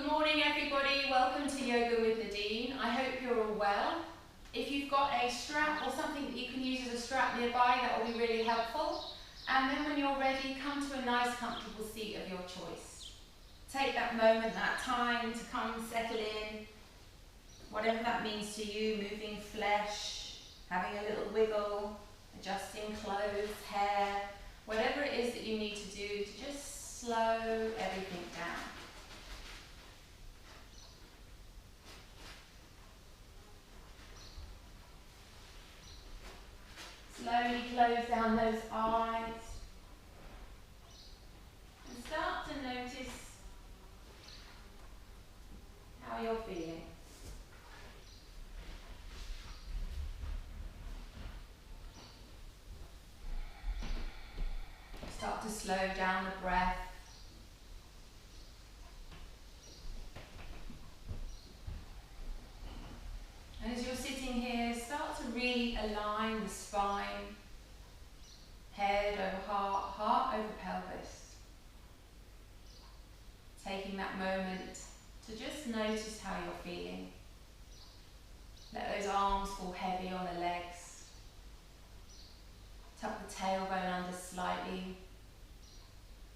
morning everybody, welcome to Yoga with Nadine. I hope you're all well. If you've got a strap or something that you can use as a strap nearby, that will be really helpful. And then when you're ready, come to a nice comfortable seat of your choice. Take that moment, that time to come settle in, whatever that means to you, moving flesh, having a little wiggle, adjusting clothes, hair, whatever it is that you need to do to just slow everything down. Slowly close down those eyes and start to notice how you're feeling. Start to slow down the breath. And as you're sitting here, start to really align the spine, head over heart, heart over pelvis. Taking that moment to just notice how you're feeling. Let those arms fall heavy on the legs. Tuck the tailbone under slightly.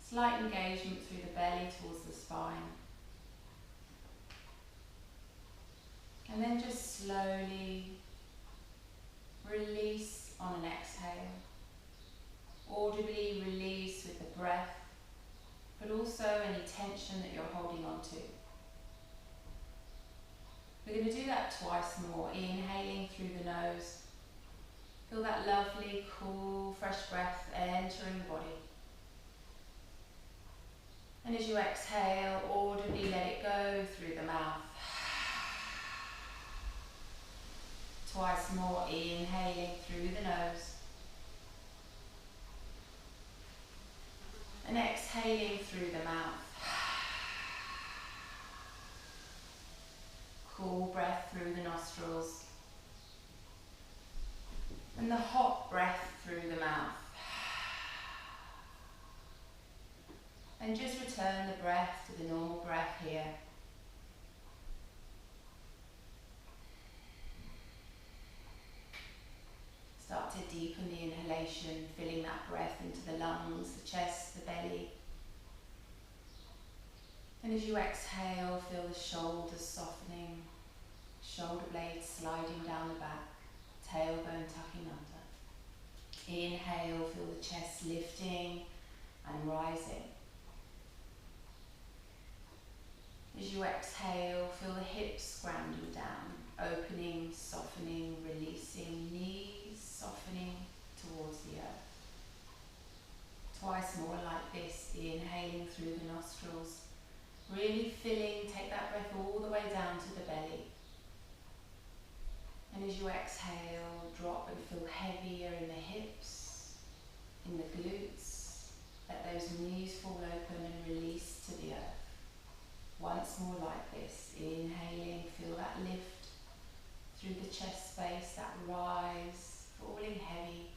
Slight engagement through the belly towards the spine. And then just slowly release on an exhale. Audibly release with the breath, but also any tension that you're holding on to. We're going to do that twice more, inhaling through the nose. Feel that lovely, cool, fresh breath entering the body. And as you exhale, audibly let it go through the mouth. Twice more, inhaling through the nose. And exhaling through the mouth. Cool breath through the nostrils. And the hot breath through the mouth. And just return the breath to the normal breath here. Start to deepen the inhalation, filling that breath into the lungs, the chest, the belly. And as you exhale, feel the shoulders softening, shoulder blades sliding down the back, tailbone tucking under. Inhale, feel the chest lifting and rising. As you exhale, feel the hips grounding down, opening, softening, releasing, knees softening towards the earth. Twice more like this, inhaling through the nostrils, really filling, take that breath all the way down to the belly. And as you exhale, drop and feel heavier in the hips, in the glutes. Let those knees fall open and release to the earth. Once more like this, inhaling, feel that lift through the chest space, that rise, falling heavy.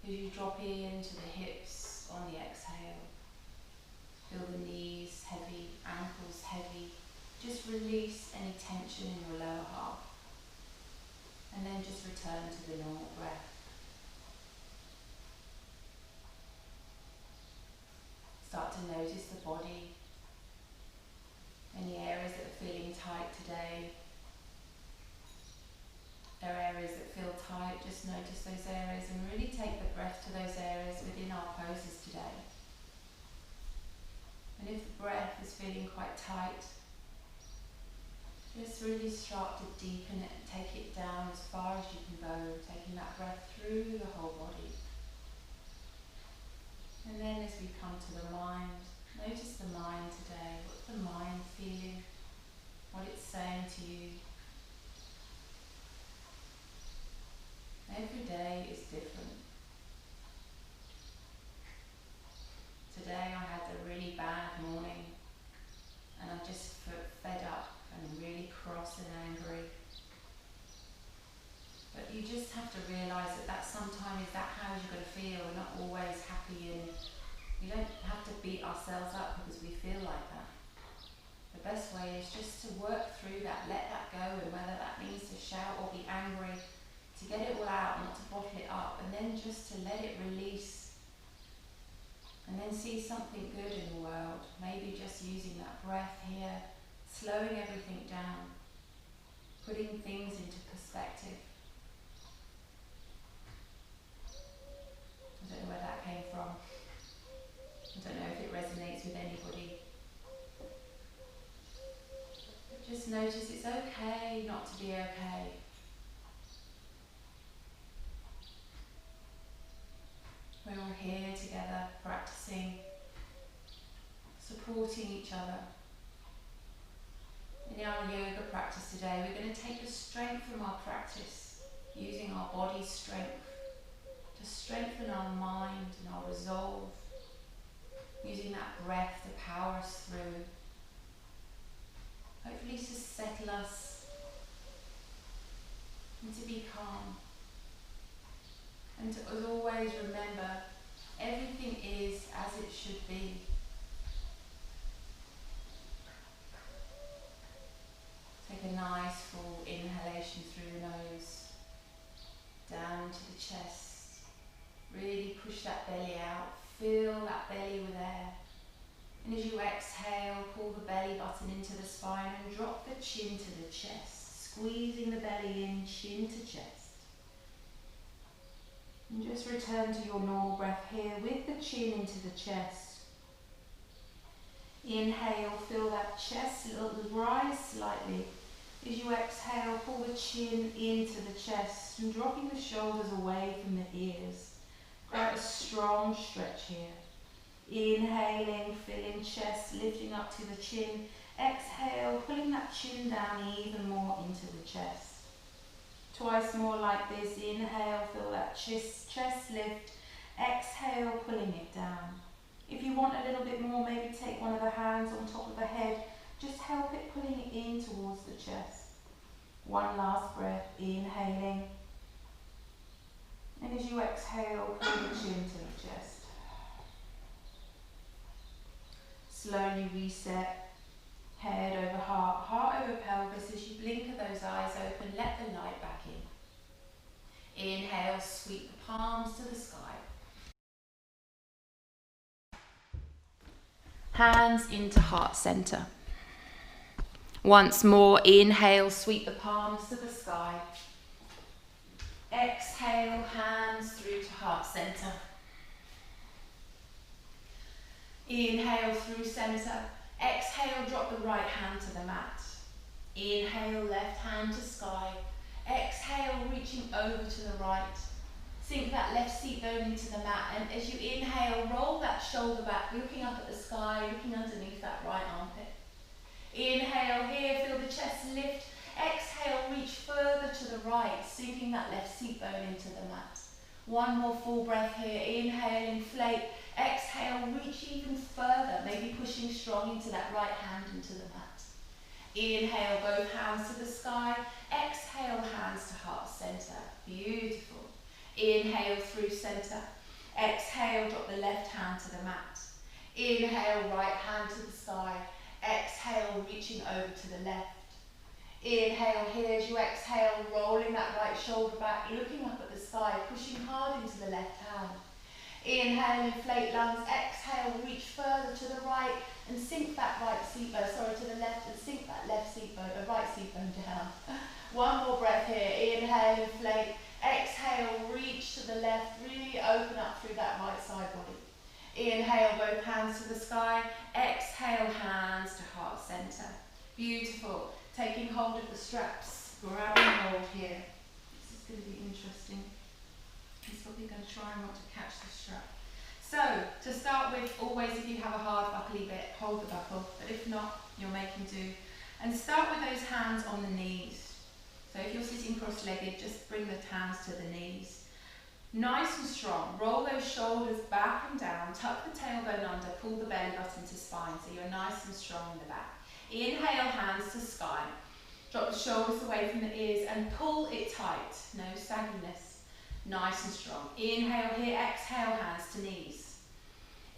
As you drop into the hips on the exhale, feel the knees heavy, ankles heavy. Just release any tension in your lower half. And then just return to the normal breath. Start to notice the body. Any areas that are feeling tight today. There are areas that feel tight, just notice those areas and really take the breath to those areas within our poses today. And if the breath is feeling quite tight, just really start to deepen it and take it down as far as you can go, taking that breath through the whole body. And then as we come to the mind, notice the mind today. What's the mind feeling? What it's saying to you? Every day is different. Today I had a really bad morning and I just fed up and really cross and angry. But you just have to realise that sometimes that's how you're going to feel. We're not always happy, and we don't have to beat ourselves up because we feel like that. the best way is just to work through that, let that go, and whether that means to shout or be angry, to get it all out, not to bottle it up, and then just to let it release, and then see something good in the world. Maybe just using that breath here, slowing everything down, putting things into perspective. I don't know where that came from. I don't know if it resonates with anybody. But just notice it's okay not to be okay. We're all here together, practicing, supporting each other. In our yoga practice today, we're going to take the strength from our practice, using our body strength to strengthen our mind and our resolve, using that breath to power us through, hopefully to settle us and to be calm. And to, as always, remember, everything is as it should be. Take a nice full inhalation through the nose, down to the chest. Really push that belly out, fill that belly with air. And as you exhale, pull the belly button into the spine and drop the chin to the chest, squeezing the belly in, chin to chest. And just return to your normal breath here with the chin into the chest. Inhale, fill that chest, rise slightly. As you exhale, pull the chin into the chest and dropping the shoulders away from the ears. Quite a strong stretch here. Inhaling, filling chest, lifting up to the chin. Exhale, pulling that chin down even more into the chest. Twice more like this. Inhale, feel that chest lift. Exhale, pulling it down. If you want a little bit more, maybe take one of the hands on top of the head. Just help it pulling it in towards the chest. One last breath, inhaling. And as you exhale, pull the chin to the chest. Slowly reset, head over heart, heart over pelvis. As you blinker those eyes open, let the light back in. Inhale, sweep the palms to the sky. Hands into heart center. Once more, inhale, sweep the palms to the sky. Exhale, hands through to heart center. Inhale through center. Exhale, drop the right hand to the mat. Inhale, left hand to sky. Exhale, reaching over to the right. Sink that left seat bone into the mat, and as you inhale, roll that shoulder back, looking up at the sky, looking underneath that right armpit. Inhale here, feel the chest lift. Exhale, reach further to the right, sinking that left seat bone into the mat. One more full breath here. Inhale, inflate. Exhale, reach even further, maybe pushing strong into that right hand into the mat. Inhale, both hands to the sky. Exhale, hands to heart center. Beautiful. Inhale through center. Exhale, drop the left hand to the mat. Inhale, right hand to the sky. Exhale, reaching over to the left. Inhale here as you exhale, rolling that right shoulder back, looking up at the sky, pushing hard into the left hand. Inhale, inflate lungs. Exhale, reach further to the right and sink that right seat bone, to the left, and sink that left seat bone, right seat bone down. One more breath here. Inhale, inflate. Exhale, reach to the left, really open up through that right side body. Inhale, both hands to the sky. Exhale, hands to heart center. Beautiful. Taking hold of the straps, grabbing hold here. This is going to be interesting. He's probably going to try not to catch the strap. So, to start with, always if you have a hard buckly bit, hold the buckle, but if not, you're making do. And start with those hands on the knees. So if you're sitting cross-legged, just bring the hands to the knees. Nice and strong. Roll those shoulders back and down, tuck the tailbone under, pull the belly button to spine so you're nice and strong in the back. Inhale, hands to sky. Drop the shoulders away from the ears and pull it tight. No sagginess. Nice and strong. Inhale here, exhale, hands to knees.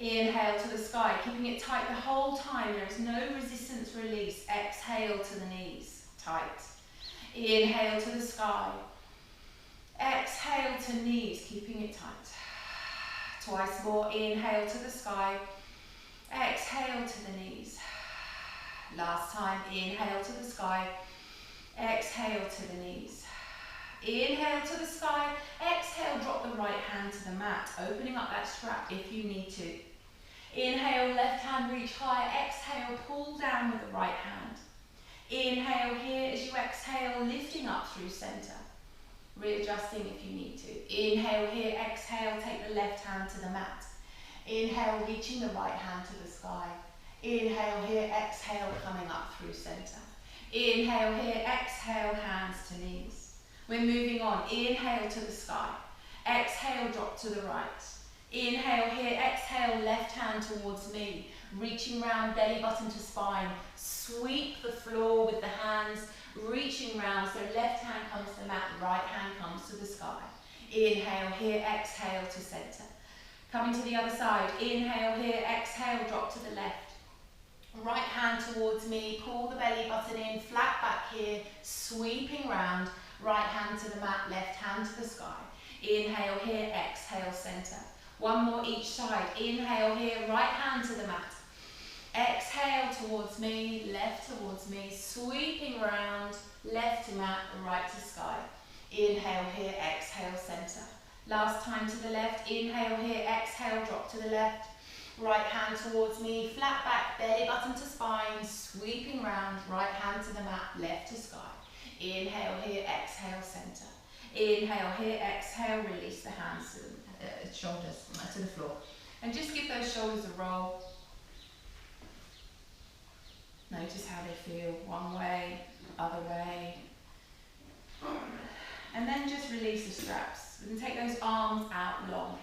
Inhale to the sky, keeping it tight the whole time. There is no resistance release. Exhale to the knees, tight. Inhale to the sky. Exhale to knees, keeping it tight. Twice more. Inhale to the sky. Exhale to the knees. Last time. Inhale to the sky. Exhale to the knees. Inhale to the sky. Exhale, drop the right hand to the mat, opening up that strap if you need to. Inhale, left hand reach high. Exhale, pull down with the right hand. Inhale here as you exhale, lifting up through center. Readjusting if you need to. Inhale here, exhale, take the left hand to the mat. Inhale, reaching the right hand to the sky. Inhale here, exhale, coming up through center. Inhale here, exhale, hands to knees. We're moving on. Inhale to the sky. Exhale, drop to the right. Inhale here, exhale, left hand towards me. Reaching round, belly button to spine. Sweep the floor with the hands, reaching round, so left hand comes to the mat, right hand comes to the sky. Inhale here, exhale to center. Coming to the other side. Inhale here, exhale, drop to the left. Right hand towards me, pull the belly button in, flat back here, sweeping round. Right hand to the mat, left hand to the sky. Inhale here, exhale, center. One more each side. Inhale here, right hand to the mat. Exhale towards me, left towards me, sweeping round, left to mat, right to sky. Inhale here, exhale, center. Last time to the left. Inhale here, exhale, drop to the left. Right hand towards me, flat back, belly button to spine, sweeping round, right hand to the mat, left to sky. Inhale here, exhale, center. Inhale here, exhale, release the hands to the shoulders to the floor. And just give those shoulders a roll. Notice how they feel, one way, other way. And then just release the straps. And take those arms out long.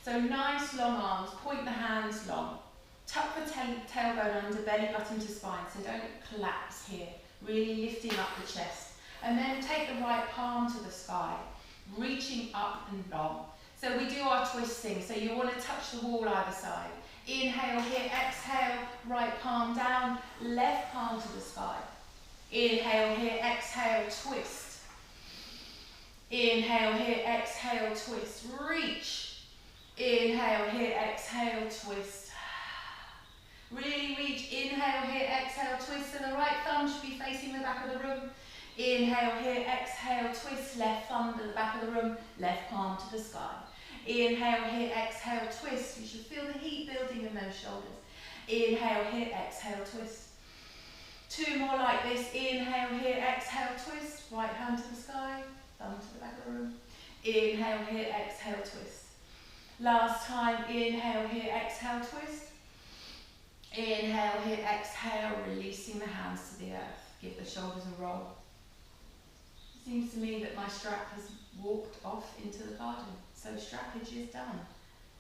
So nice long arms, point the hands long. Tuck the tailbone under, belly button to spine, so don't collapse here. Really lifting up the chest. And then take the right palm to the sky, reaching up and long. So we do our twist thing, so you want to touch the wall either side. Inhale here, exhale, right palm down, left palm to the sky. Inhale here, exhale, twist. Inhale here, exhale, twist. Reach. Inhale here, exhale, twist. Really reach. Inhale here, exhale, twist. So the right thumb should be facing the back of the room. Inhale here, exhale, twist. Left thumb to the back of the room, left palm to the sky. Inhale here, exhale, twist. You should feel the heat building in those shoulders. Inhale here, exhale, twist. Two more like this. Inhale here, exhale, twist. Right hand to the sky, thumb to the back of the room. Inhale here, exhale, twist. Last time. Inhale here, exhale, twist. Inhale here, exhale, releasing the hands to the earth. Give the shoulders a roll. It seems to me that my strap has walked off into the garden. So strappage is done.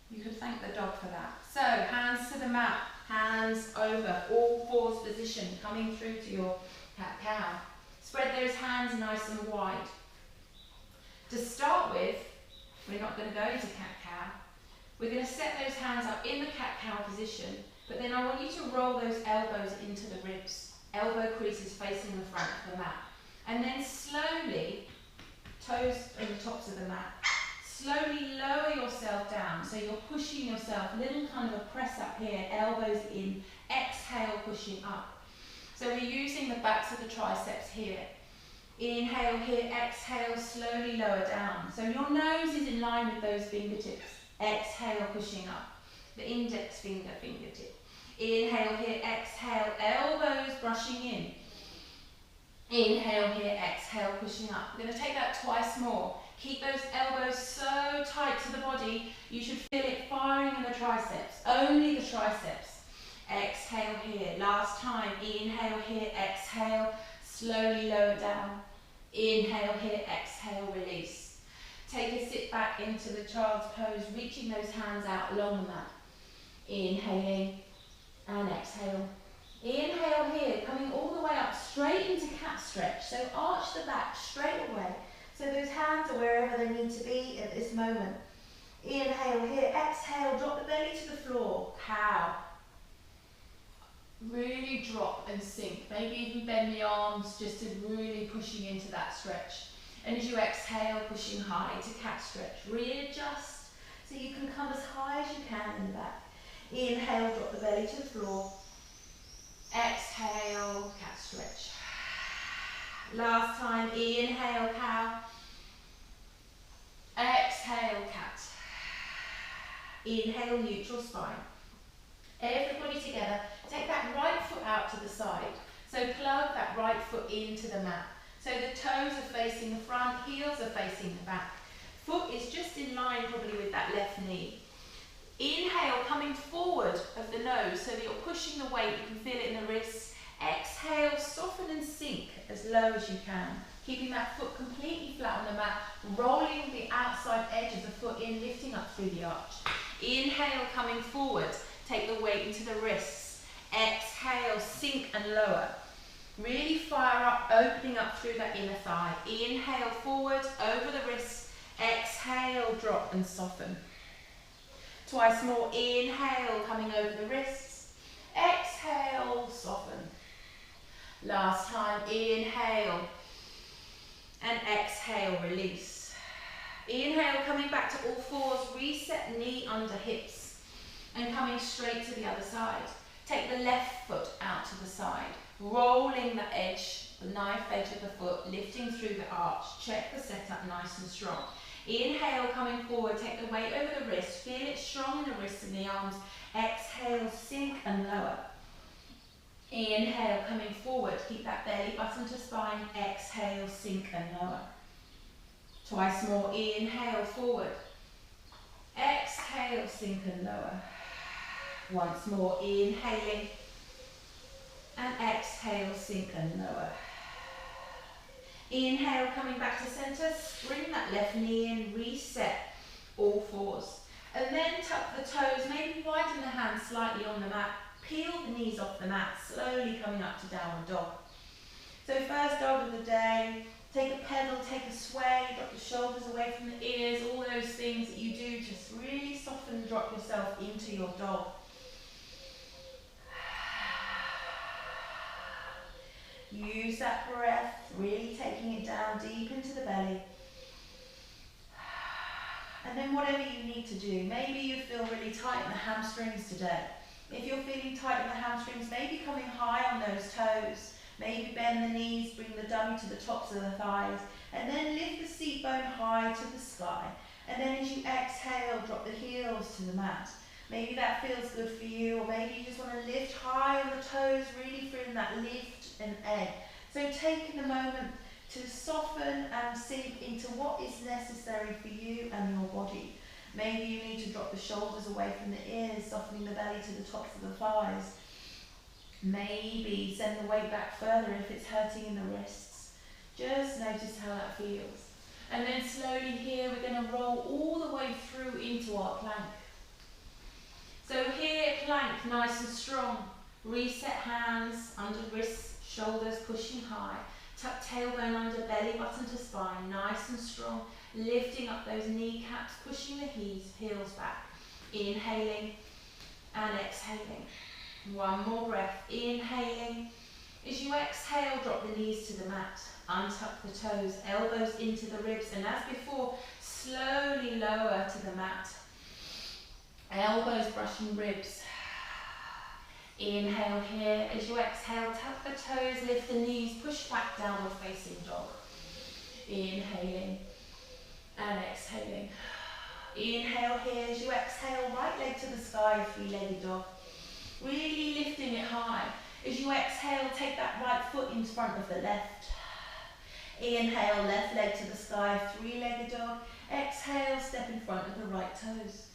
You could thank the dog for that. So hands to the mat, hands over, all fours position, coming through to your cat-cow. Spread those hands nice and wide. To start with, we're not going to go into cat-cow. We're going to set those hands up in the cat-cow position, but then I want you to roll those elbows into the ribs. Elbow creases facing the front of the mat. And then slowly, toes on the tops of the mat. Slowly lower yourself down, so you're pushing yourself, a little kind of a press up here, elbows in, exhale, pushing up. So we're using the backs of the triceps here. Inhale here, exhale, slowly lower down. So your nose is in line with those fingertips. Exhale, pushing up. The index finger, fingertip. Inhale here, exhale, elbows brushing in. Inhale here, exhale, pushing up. We're going to take that twice more. Keep those elbows so tight to the body, you should feel it firing in the triceps, only the triceps. Exhale here, last time. Inhale here, exhale, slowly lower down. Inhale here, exhale, release. Take a sit back into the child's pose, reaching those hands out along the mat. Inhaling and exhale. Inhale here, coming all the way up, straight into cat stretch. So arch the back straight away. So those hands are wherever they need to be at this moment. Inhale here, exhale, drop the belly to the floor, cow. Really drop and sink. Maybe even bend the arms just to really pushing into that stretch. And as you exhale, pushing high to cat stretch. Readjust so you can come as high as you can in the back. Inhale, drop the belly to the floor. Exhale, cat stretch. Last time, inhale, cow. Exhale, cat. Inhale, neutral spine. Everybody together, take that right foot out to the side. So plug that right foot into the mat. So the toes are facing the front, heels are facing the back. Foot is just in line probably with that left knee. Inhale, coming forward of the nose so that you're pushing the weight, you can feel it in the wrists. Exhale, soften and sink as low as you can. Keeping that foot completely flat on the mat, rolling the outside edge of the foot in, lifting up through the arch. Inhale, coming forward. Take the weight into the wrists. Exhale, sink and lower. Really fire up, opening up through that inner thigh. Inhale, forward, over the wrists. Exhale, drop and soften. Twice more. Inhale, coming over the wrists. Exhale, soften. Last time. Inhale. And exhale, release. Inhale, coming back to all fours. Reset knee under hips. And coming straight to the other side. Take the left foot out to the side, rolling the edge, the knife edge of the foot, lifting through the arch. Check the setup nice and strong. Inhale, coming forward, take the weight over the wrist, feel it strong in the wrists and the arms. Exhale, sink and lower. Inhale, coming forward, keep that belly button to spine. Exhale, sink and lower. Twice more. Inhale, forward. Exhale, sink and lower. Once more, inhaling and exhale, sink and lower. Inhale, coming back to center, bring that left knee in, reset all fours. And then tuck the toes, maybe widen the hands slightly on the mat, peel the knees off the mat, slowly coming up to downward dog. So first dog of the day, take a pedal, take a sway, drop the shoulders away from the ears, all those things that you do, just really soften and drop yourself into your dog. Use that breath, really taking it down deep into the belly. And then whatever you need to do, maybe you feel really tight in the hamstrings today. If you're feeling tight in the hamstrings, maybe coming high on those toes. Maybe bend the knees, bring the dummy to the tops of the thighs, and then lift the seat bone high to the sky. And then as you exhale, drop the heels to the mat. Maybe that feels good for you, or maybe you just want to lift high on the toes, really feeling that lift and egg. So taking a moment to soften and sink into what is necessary for you and your body. Maybe you need to drop the shoulders away from the ears, softening the belly to the tops of the thighs. Maybe send the weight back further if it's hurting in the wrists. Just notice how that feels. And then slowly here we're going to roll all the way through into our plank. So here, plank, nice and strong. Reset hands under wrists, shoulders pushing high. Tuck tailbone under, belly button to spine, nice and strong. Lifting up those kneecaps, pushing the heels back. Inhaling and exhaling. One more breath. Inhaling. As you exhale, drop the knees to the mat. Untuck the toes, elbows into the ribs, and as before, slowly lower to the mat. Elbows brushing ribs. Inhale here. As you exhale, tuck the toes, lift the knees, push back, downward facing dog. Inhaling and exhaling. Inhale here. As you exhale, right leg to the sky, three-legged dog. Really lifting it high. As you exhale, take that right foot in front of the left. Inhale, left leg to the sky, three-legged dog. Exhale, step in front of the right toes.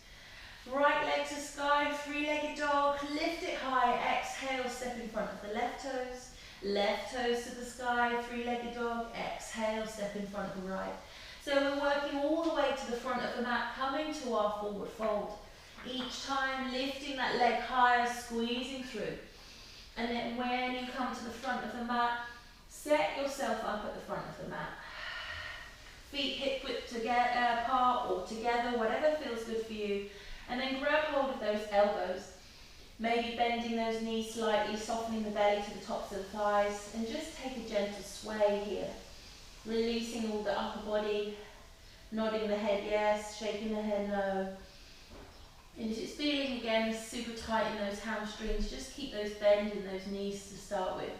Right leg to sky, three-legged dog. Lift it high. Exhale, step in front of the left toes. Left toes to the sky, three-legged dog. Exhale, step in front of the right. So we're working all the way to the front of the mat, coming to our forward fold. Each time lifting that leg higher, squeezing through. And then when you come to the front of the mat, set yourself up at the front of the mat. Feet hip width together, apart or together, whatever feels good for you. And then grab hold of those elbows. Maybe bending those knees slightly, softening the belly to the tops of the thighs, and just take a gentle sway here. Releasing all the upper body, nodding the head yes, shaking the head no. And if it's feeling again super tight in those hamstrings, just keep those bend in those knees to start with.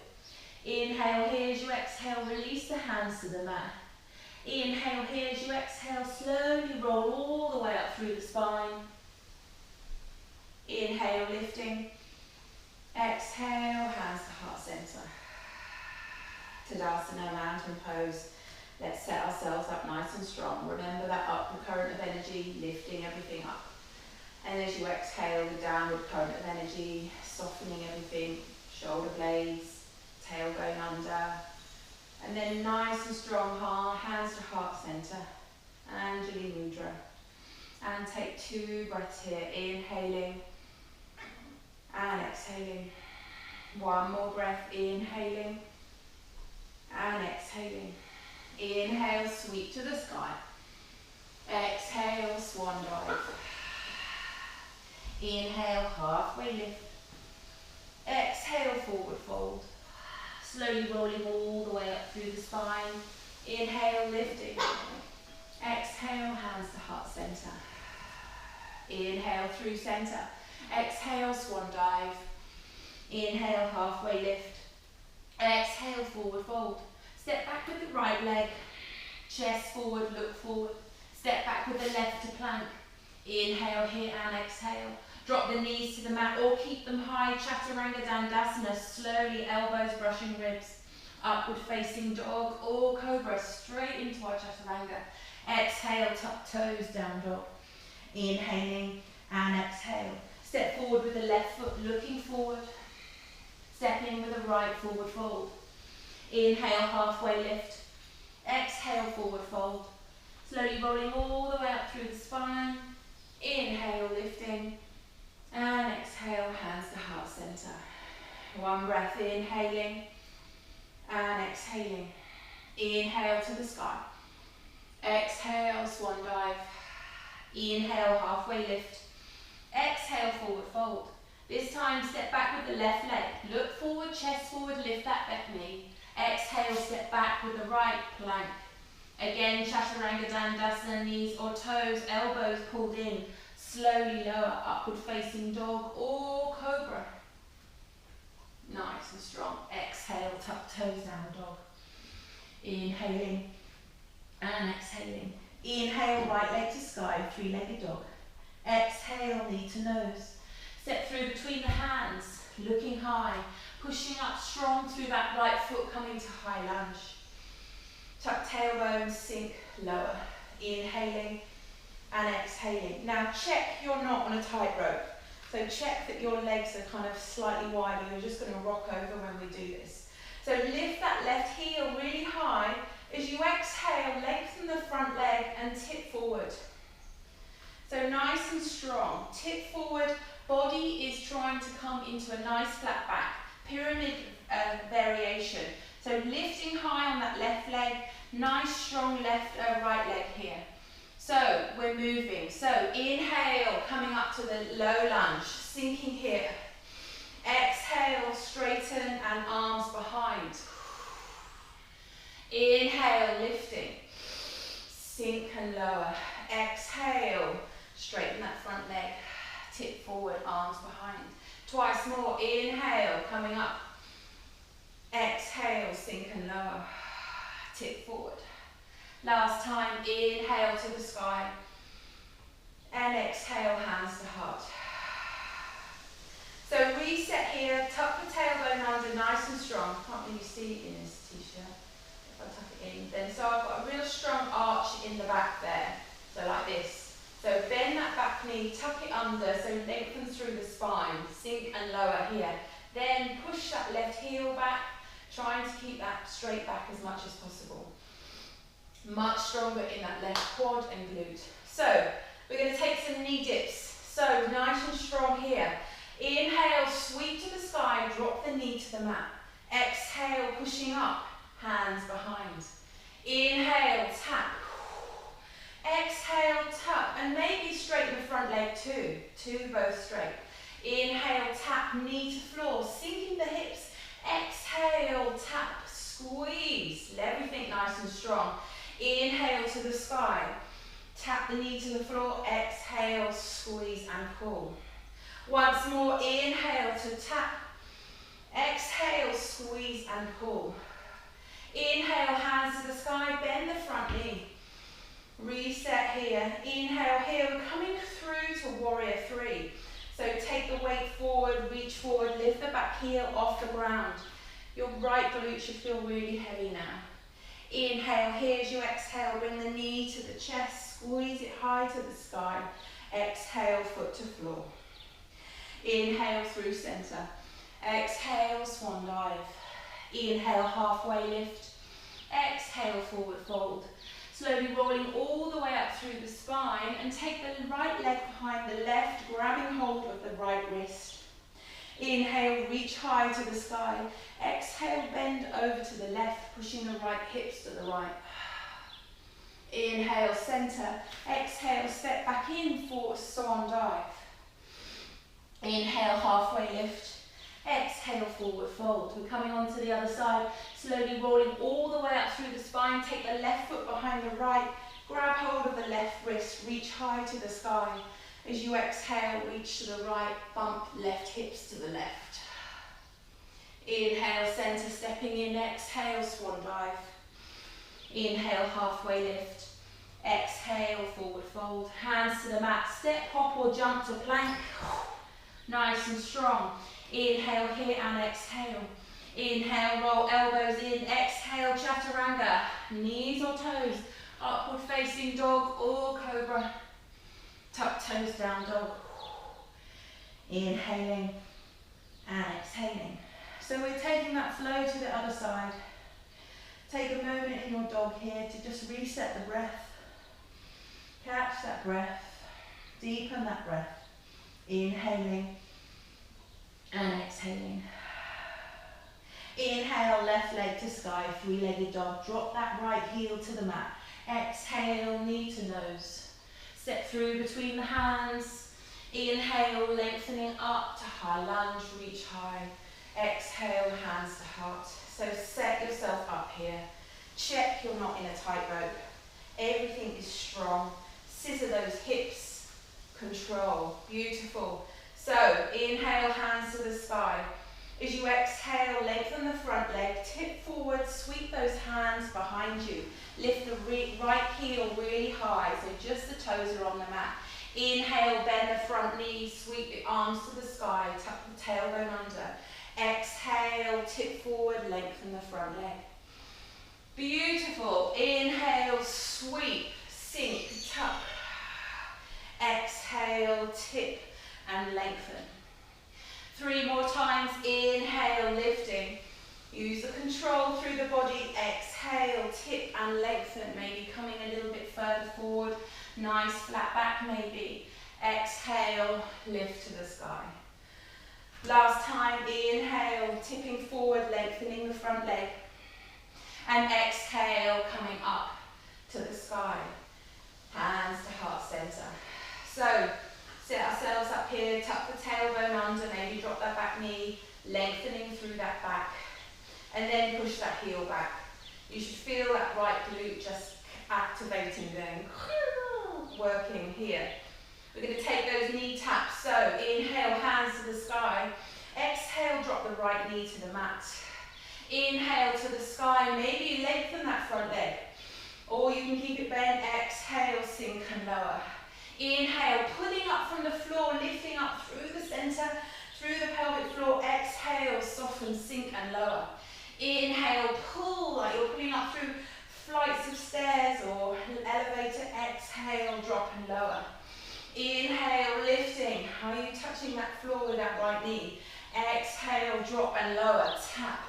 Inhale here as you exhale, release the hands to the mat. Inhale here as you exhale, slowly roll all the way up through the spine. Inhale, lifting. Exhale, hands to heart center. Tadasana, mountain pose. Let's set ourselves up nice and strong. Remember that upward current of energy, lifting everything up. And as you exhale, the downward current of energy, softening everything, shoulder blades, tail going under. And then nice and strong, hands to heart center. Anjali Mudra. And take 2 breaths here, inhaling and exhaling. 1 more breath, inhaling and exhaling. Inhale, sweep to the sky. Exhale, swan dive. Inhale, halfway lift. Exhale, forward fold. Slowly rolling all the way up through the spine. Inhale, lifting. Exhale, hands to heart center. Inhale through center. Exhale, swan dive. Inhale, halfway lift. Exhale, forward fold. Step back with the right leg. Chest forward, look forward. Step back with the left to plank. Inhale here and exhale. Drop the knees to the mat or keep them high. Chaturanga Dandasana. Slowly, elbows brushing ribs. Upward facing dog or cobra. Straight into our chaturanga. Exhale, tuck toes, down dog. Inhaling and exhale. Step forward with the left foot looking forward. Step in with the right forward fold. Inhale, halfway lift. Exhale, forward fold. Slowly rolling all the way up through the spine. Inhale, lifting. And exhale, hands to heart center. 1 breath, inhaling and exhaling. Inhale to the sky. Exhale, swan dive. Inhale, halfway lift. Exhale, forward fold. This time, step back with the left leg. Look forward, chest forward, lift that back knee. Exhale, step back with the right plank. Again, Chaturanga Dandasana, knees or toes, elbows pulled in. Slowly lower, upward facing dog or cobra. Nice and strong. Exhale, tuck toes down dog. Inhaling and exhaling. Inhale, right leg to sky, 3-legged dog. Exhale, knee to nose. Step through between the hands, looking high, pushing up strong through that right foot, coming to high lunge. Tuck tailbone, sink lower. Inhaling and exhaling. Now check you're not on a tightrope. So check that your legs are kind of slightly wider. You're just going to rock over when we do this. So lift that left heel really high. As you exhale, lengthen the front leg and tip forward. So nice and strong. Tip forward, body is trying to come into a nice flat back. Pyramid variation. So lifting high on that left leg, nice strong right leg here. So we're moving. So inhale, coming up to the low lunge, sinking here. Exhale, straighten and arms behind. Inhale, lifting. Sink and lower. Exhale, straighten that front leg. Tip forward, arms behind. Twice more. Inhale, coming up. Exhale, sink and lower. Tip forward. Last time, inhale to the sky. And exhale, hands to heart. So reset here, tuck the tailbone under nice and strong. Can't really see in this t-shirt. If I tuck it in, then so I've got a real strong arch in the back there. So like this. So bend that back knee, tuck it under, so lengthen through the spine. Sink and lower here. Then push that left heel back, trying to keep that straight back as much as possible. Much stronger in that left quad and glute. So we're going to take some knee dips. So nice and strong here. Inhale, sweep to the sky, drop the knee to the mat. Exhale, pushing up, hands behind. Inhale, tap. leg two. Two both straight. Inhale, tap knee to floor, sinking the hips. Exhale, tap, squeeze. Let everything nice and strong. Inhale to the sky. Tap the knee to the floor. Exhale, squeeze and pull. Once more, inhale to tap. Exhale, squeeze and pull. Inhale, hands to the sky, bend the front knee. Reset here. Inhale here, we're coming through to warrior three. So take the weight forward, reach forward, lift the back heel off the ground. Your right glute should feel really heavy now. Inhale here as you exhale, bring the knee to the chest, squeeze it high to the sky. Exhale, foot to floor. Inhale through center. Exhale, swan dive. Inhale, halfway lift. Exhale, forward fold. Slowly rolling all the way up through the spine and take the right leg behind the left, grabbing hold of the right wrist. Inhale, reach high to the sky. Exhale, bend over to the left, pushing the right hips to the right. Inhale, center. Exhale, step back in for swan dive. Inhale, halfway lift. Exhale, forward fold. We're coming on to the other side, slowly rolling all the way up through the spine. Take the left foot behind the right, grab hold of the left wrist, reach high to the sky. As you exhale, reach to the right, bump left hips to the left. Inhale, center, stepping in. Exhale, swan dive. Inhale, halfway lift. Exhale, forward fold. Hands to the mat, step, hop or jump to plank. Nice and strong. Inhale here and exhale. Inhale, roll elbows in. Exhale, chaturanga. Knees or toes. Upward facing dog or cobra. Tuck toes down, dog. Inhaling and exhaling. So we're taking that flow to the other side. Take a moment in your dog here to just reset the breath. Catch that breath. Deepen that breath. Inhaling and exhaling. Inhale, left leg to sky, three-legged dog. Drop that right heel to the mat. Exhale, knee to nose. Step through between the hands. Inhale, lengthening up to high lunge, reach high. Exhale, hands to heart. So set yourself up here. Check you're not in a tight rope. Everything is strong. Scissor those hips. Control. Beautiful. So inhale, hands to the sky. As you exhale, lengthen the front leg, tip forward, sweep those hands behind you. Lift the right heel really high, so just the toes are on the mat. Inhale, bend the front knee, sweep the arms to the sky, tuck the tailbone under. Exhale, tip forward, lengthen the front leg. Beautiful. Inhale, sweep, sink, tuck. Exhale, tip and lengthen. 3 more times. Inhale, lifting. Use the control through the body. Exhale, tip and lengthen. Maybe coming a little bit further forward. Nice flat back maybe. Exhale, lift to the sky. Last time. Inhale, tipping forward, lengthening the front leg. And exhale, coming up to the sky. Hands to heart center. So, sit ourselves up here, tuck the tailbone under, maybe drop that back knee, lengthening through that back, and then push that heel back. You should feel that right glute just activating then, working here. We're going to take those knee taps, so inhale, hands to the sky, exhale, drop the right knee to the mat. Inhale to the sky, maybe lengthen that front leg, or you can keep it bent, exhale, sink and lower. Inhale, pulling up from the floor, lifting up through the center, through the pelvic floor. Exhale, soften, sink and lower. Inhale, pull like you're pulling up through flights of stairs or elevator. Exhale, drop and lower. Inhale, lifting. How are you touching that floor with that right knee? Exhale, drop and lower. Tap.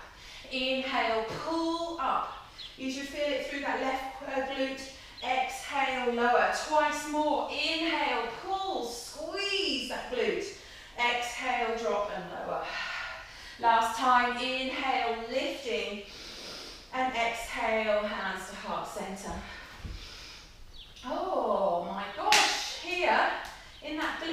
Inhale, pull up. You should feel it through that left glute. Exhale, lower. Twice more. Inhale, pull, squeeze that glute. Exhale, drop and lower. Last time. Inhale, lifting. And exhale, hands to heart center. Oh my gosh. Here, in that glute.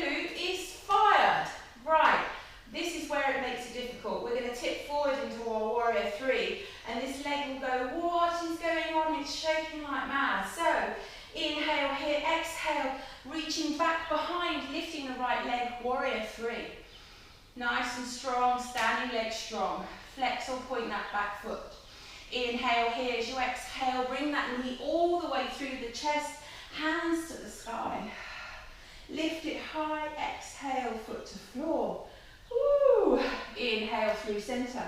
reaching back behind, lifting the right leg, warrior three. Nice and strong, standing leg strong. Flex or point that back foot. Inhale here as you exhale, bring that knee all the way through the chest, hands to the sky. Lift it high, exhale, foot to floor. Woo. Inhale through center.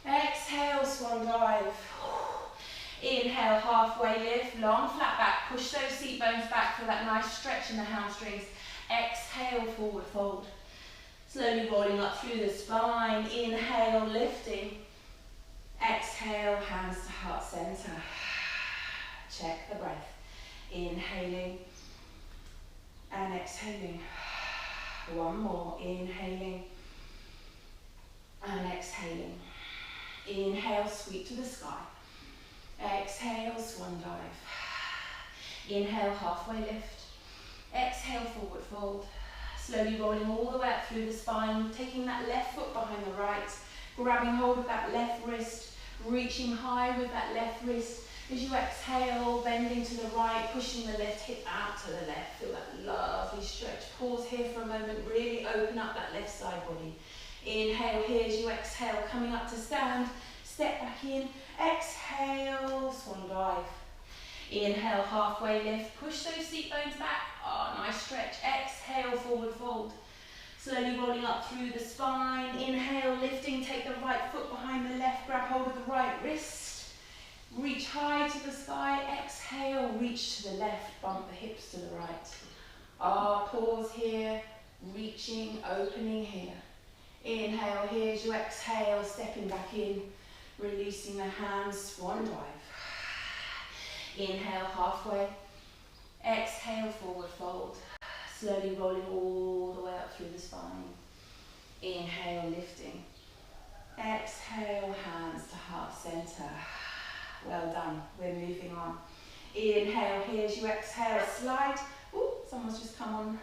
Exhale, swan dive. Inhale, halfway lift, long flat back. Push those seat bones back for that nice stretch in the hamstrings. Exhale, forward fold. Slowly rolling up through the spine. Inhale, lifting. Exhale, hands to heart center. Check the breath. Inhaling and exhaling. One more. Inhaling and exhaling. Inhale, sweep to the sky. Exhale, swan dive. Inhale, halfway lift. Exhale, forward fold. Slowly rolling all the way up through the spine, taking that left foot behind the right, grabbing hold of that left wrist, reaching high with that left wrist. As you exhale, bending to the right, pushing the left hip out to the left. Feel that lovely stretch. Pause here for a moment, really open up that left side body. Inhale here as you exhale, coming up to stand. Step back in, exhale, swan dive. Inhale, halfway lift, push those seat bones back. Oh, nice stretch. Exhale, forward fold. Slowly rolling up through the spine. Inhale, lifting, take the right foot behind the left, grab hold of the right wrist. Reach high to the sky. Exhale, reach to the left, bump the hips to the right. Pause here, reaching, opening here. Inhale here as you exhale, stepping back in. Releasing the hands, swan dive. Inhale, halfway. Exhale, forward fold. Slowly rolling all the way up through the spine. Inhale, lifting. Exhale, hands to heart center. Well done, we're moving on. Inhale here as you exhale, slide. Ooh, someone's just come on.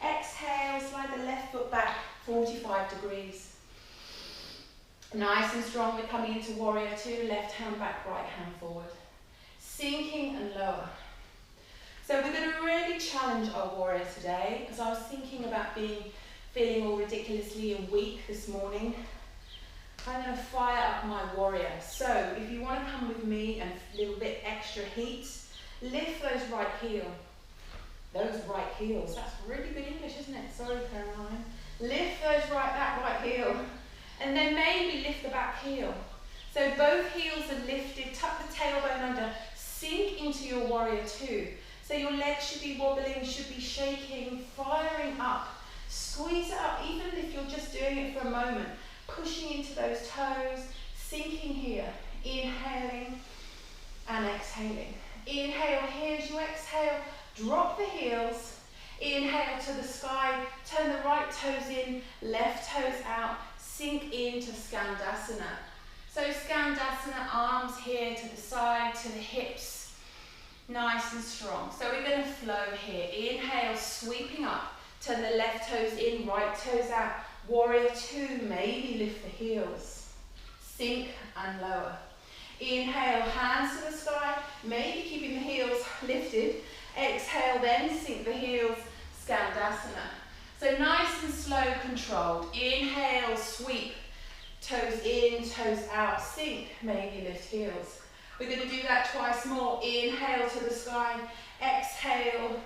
Exhale, slide the left foot back, 45 degrees. Nice and strong, we're coming into warrior two, left hand back, right hand forward. Sinking and lower. So we're going to really challenge our warrior today, because I was thinking about feeling all ridiculously weak this morning. I'm going to fire up my warrior. So if you want to come with me and a little bit extra heat, lift those right heel. Those right heels. That's really good English, isn't it? Sorry, Caroline. Lift that right heel. And then maybe lift the back heel. So both heels are lifted, tuck the tailbone under, sink into your warrior two. So your legs should be wobbling, should be shaking, firing up. Squeeze it up, even if you're just doing it for a moment. Pushing into those toes, sinking here. Inhaling and exhaling. Inhale here as you exhale, drop the heels. Inhale to the sky, turn the right toes in, left toes out. Sink into Skandasana. So Skandasana, arms here to the side, to the hips. Nice and strong. So we're going to flow here. Inhale, sweeping up. Turn the left toes in, right toes out. Warrior two, maybe lift the heels. Sink and lower. Inhale, hands to the sky, maybe keeping the heels lifted. Exhale, then sink the heels, Skandasana. So nice and slow, controlled. Inhale, sweep. Toes in, toes out, sink, maybe lift heels. We're going to do that twice more. Inhale to the sky. Exhale,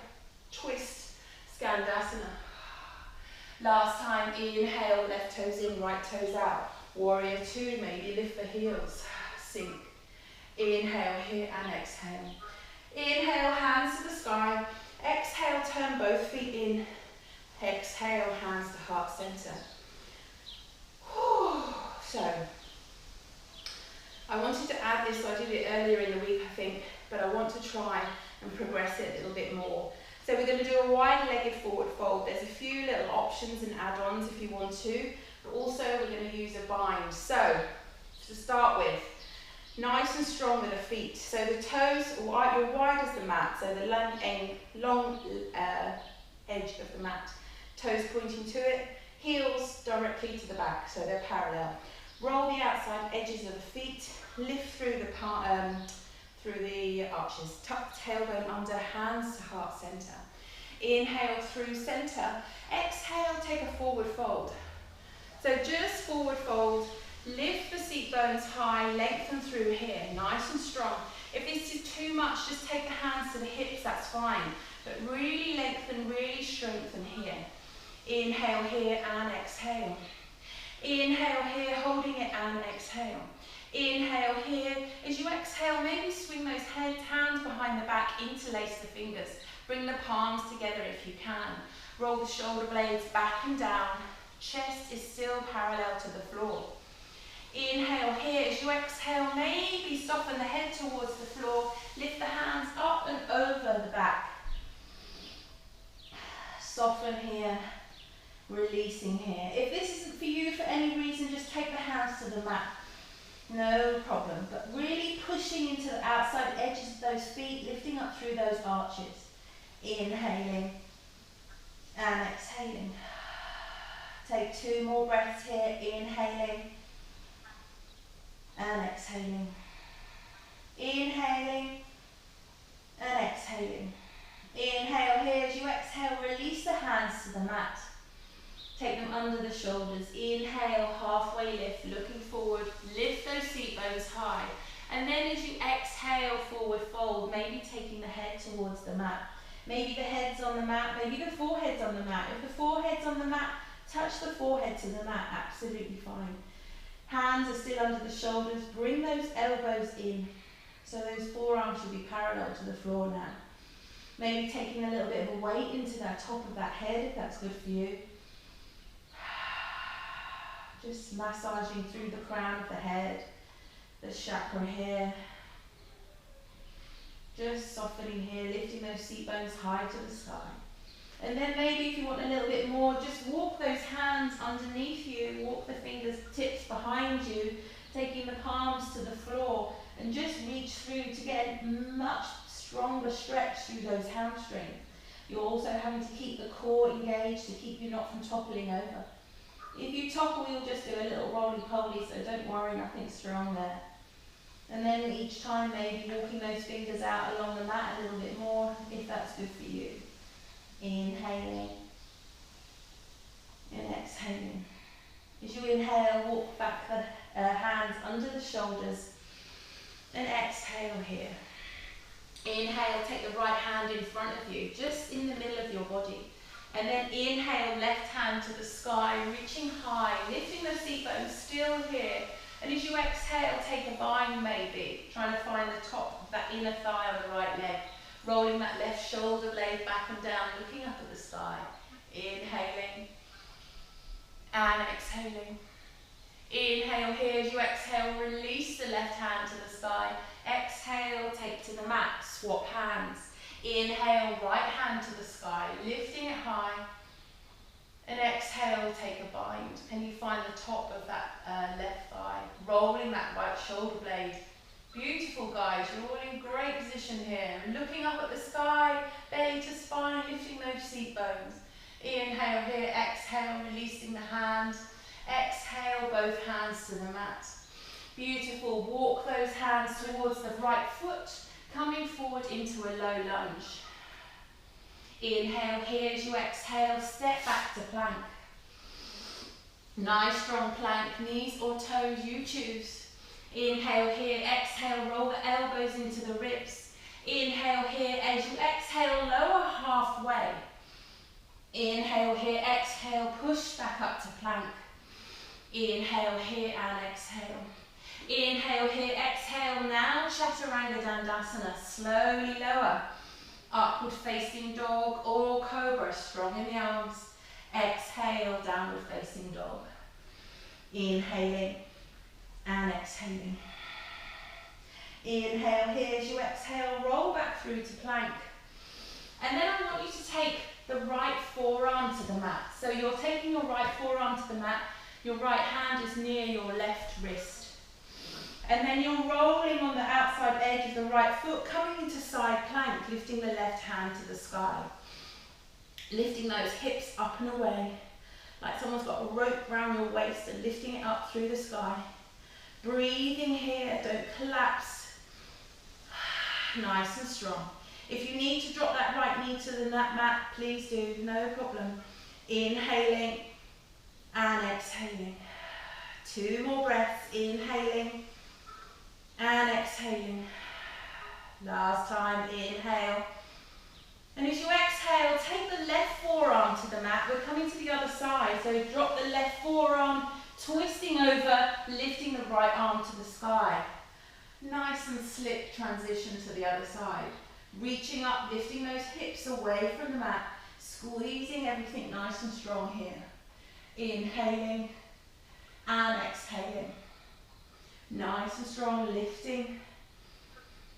twist, Skandasana. Last time, inhale, left toes in, right toes out. Warrior two, maybe lift the heels, sink. Inhale here and exhale. Inhale, hands to the sky. Exhale, turn both feet in. Exhale, hands to heart center. So, I wanted to add this, so I did it earlier in the week I think, but I want to try and progress it a little bit more. So we're going to do a wide-legged forward fold. There's a few little options and add-ons if you want to, but also we're going to use a bind. So, to start with, nice and strong with the feet. So the toes, you're wide as the mat, so the long edge of the mat. Toes pointing to it, heels directly to the back, so they're parallel. Roll the outside edges of the feet, lift through the arches. Tuck the tailbone under, hands to heart center. Inhale through center. Exhale, take a forward fold. So just forward fold, lift the seat bones high, lengthen through here, nice and strong. If this is too much, just take the hands to the hips, that's fine. But really lengthen, really strengthen here. Inhale here and exhale. Inhale here, holding it and exhale. Inhale here. As you exhale, maybe swing those hands behind the back, interlace the fingers. Bring the palms together if you can. Roll the shoulder blades back and down. Chest is still parallel to the floor. Inhale here. As you exhale, maybe soften the head towards the floor. Lift the hands up and over the back. Soften here. Releasing here. If this isn't for you for any reason, just take the hands to the mat. No problem. But really pushing into the outside edges of those feet, lifting up through those arches. Inhaling and exhaling. Take 2 more breaths here. Inhaling and exhaling. Inhaling and exhaling. Inhale here. As you exhale, release the hands to the mat. Take them under the shoulders. Inhale, halfway lift, looking forward. Lift those seat bones high. And then as you exhale, forward fold, maybe taking the head towards the mat. Maybe the head's on the mat, maybe the forehead's on the mat. If the forehead's on the mat, touch the forehead to the mat, absolutely fine. Hands are still under the shoulders. Bring those elbows in. So those forearms should be parallel to the floor now. Maybe taking a little bit of a weight into that top of that head if that's good for you. Just massaging through the crown of the head, the chakra here. Just softening here, lifting those seat bones high to the sky. And then maybe if you want a little bit more, just walk those hands underneath you, walk the fingertips behind you, taking the palms to the floor, and just reach through to get a much stronger stretch through those hamstrings. You're also having to keep the core engaged to keep you not from toppling over. If you topple, you'll just do a little roly-poly, so don't worry, nothing strong there. And then each time maybe walking those fingers out along the mat a little bit more, if that's good for you. Inhaling and exhaling. As you inhale, walk back the hands under the shoulders and exhale here. Inhale, take the right hand in front of you, just in the middle of your body. And then inhale, left hand to the sky, reaching high, lifting the seat bones still here. And as you exhale, take a bind maybe, trying to find the top of that inner thigh on the right leg. Rolling that left shoulder blade back and down, looking up at the sky. Inhaling and exhaling. Inhale here, as you exhale, release the left hand to the sky. Exhale, take to the mat, swap hands. Inhale, right hand to the sky, lifting it high. And exhale, take a bind. Can you find the top of that left thigh? Rolling that right shoulder blade. Beautiful, guys. You're all in great position here. Looking up at the sky, belly to spine, lifting those seat bones. Inhale here, exhale, releasing the hand. Exhale, both hands to the mat. Beautiful. Walk those hands towards the right foot, coming forward into a low lunge. Inhale here, as you exhale, step back to plank. Nice strong plank, knees or toes, you choose. Inhale here, exhale, roll the elbows into the ribs. Inhale here, as you exhale, lower halfway. Inhale here, exhale, push back up to plank. Inhale here and exhale. Inhale here, exhale, now Chaturanga Dandasana, slowly lower. Upward facing dog or cobra, strong in the arms. Exhale, downward facing dog. Inhaling and exhaling. Inhale here, as you exhale, roll back through to plank. And then I want you to take the right forearm to the mat. So you're taking your right forearm to the mat, your right hand is near your left wrist. And then you're rolling on the outside edge of the right foot, coming into side plank, lifting the left hand to the sky. Lifting those hips up and away, like someone's got a rope around your waist and lifting it up through the sky. Breathing here, don't collapse. Nice and strong. If you need to drop that right knee to the mat, please do, no problem. Inhaling and exhaling. 2 more breaths, inhaling and exhaling. Last time, inhale. And as you exhale, take the left forearm to the mat. We're coming to the other side, so drop the left forearm, twisting over, lifting the right arm to the sky. Nice and slick transition to the other side. Reaching up, lifting those hips away from the mat, squeezing everything nice and strong here. Inhaling and exhaling. Nice and strong, lifting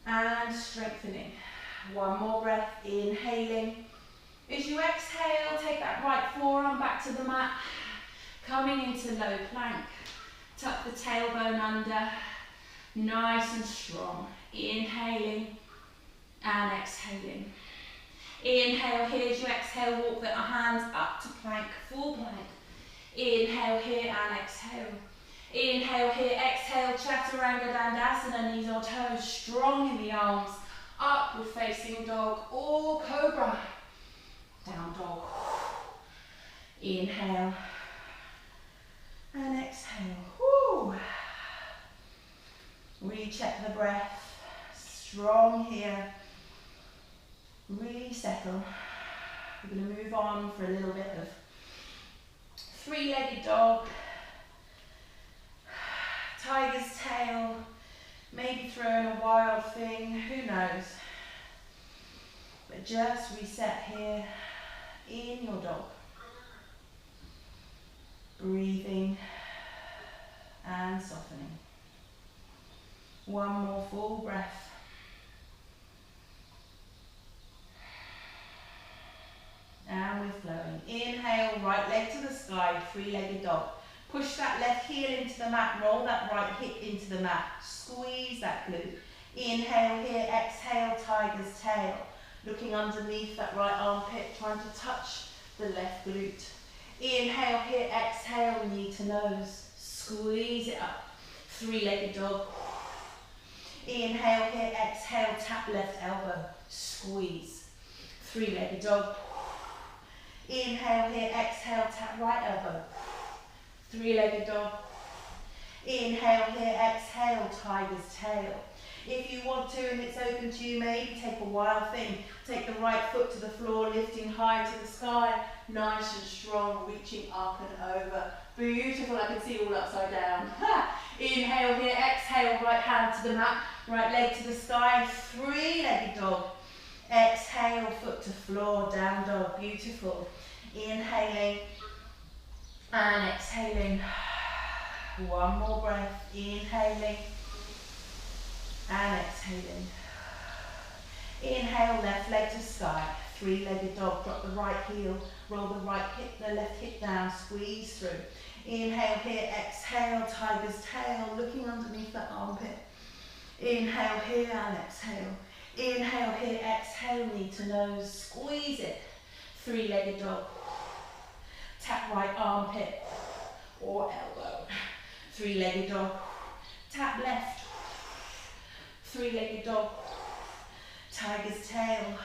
and strengthening. 1 more breath, inhaling. As you exhale, take that right forearm back to the mat, coming into low plank. Tuck the tailbone under, nice and strong. Inhaling and exhaling. Inhale here, as you exhale, walk the hands up to plank, full plank. Inhale here and exhale. Inhale here, exhale, Chaturanga Dandasana, knees or toes, strong in the arms. Upward facing dog or cobra. Down dog. Inhale and exhale. Woo. Recheck the breath. Strong here. Resettle. We're going to move on for a little bit of 3-legged dog. Tiger's tail. Maybe throw in a wild thing, who knows. But just reset here in your dog. Breathing and softening. 1 more full breath. And we're flowing. Inhale, right leg to the sky, 3-legged dog. Push that left heel into the mat, roll that right hip into the mat. Squeeze that glute. Inhale here, exhale, tiger's tail. Looking underneath that right armpit, trying to touch the left glute. Inhale here, exhale, knee to nose. Squeeze it up. 3-legged dog. Inhale here, exhale, tap left elbow. Squeeze. 3-legged dog. Inhale here, exhale, tap right elbow. 3-legged dog. Inhale here, exhale, tiger's tail. If you want to, and it's open to you, maybe take a wild thing. Take the right foot to the floor, lifting high to the sky. Nice and strong, reaching up and over. Beautiful, I can see all upside down. Inhale here, exhale, right hand to the mat, right leg to the sky. 3-legged dog. Exhale, foot to floor, down dog. Beautiful. Inhaling and exhaling. 1 more breath. Inhaling and exhaling. Inhale, left leg to sky. 3-legged dog. Drop the right heel. Roll the right hip, the left hip down. Squeeze through. Inhale here. Exhale, tiger's tail. Looking underneath that armpit. Inhale here and exhale. Inhale here. Exhale, knee to nose. Squeeze it. 3-legged dog. Tap right armpit or elbow. 3-legged dog. Tap left. 3-legged dog. Tiger's tail.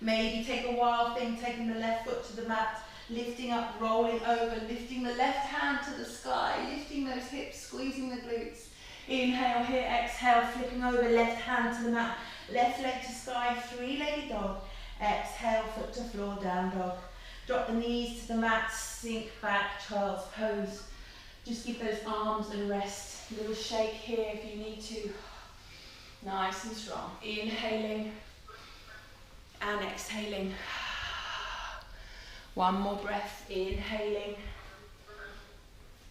Maybe take a wild thing, taking the left foot to the mat, lifting up, rolling over, lifting the left hand to the sky, lifting those hips, squeezing the glutes. Inhale here, exhale, flipping over, left hand to the mat, left leg to sky, 3-legged dog. Exhale, foot to floor, down dog. Drop the knees to the mat, sink back, child's pose. Just give those arms a rest. A little shake here if you need to. Nice and strong. Inhaling and exhaling. 1 more breath. Inhaling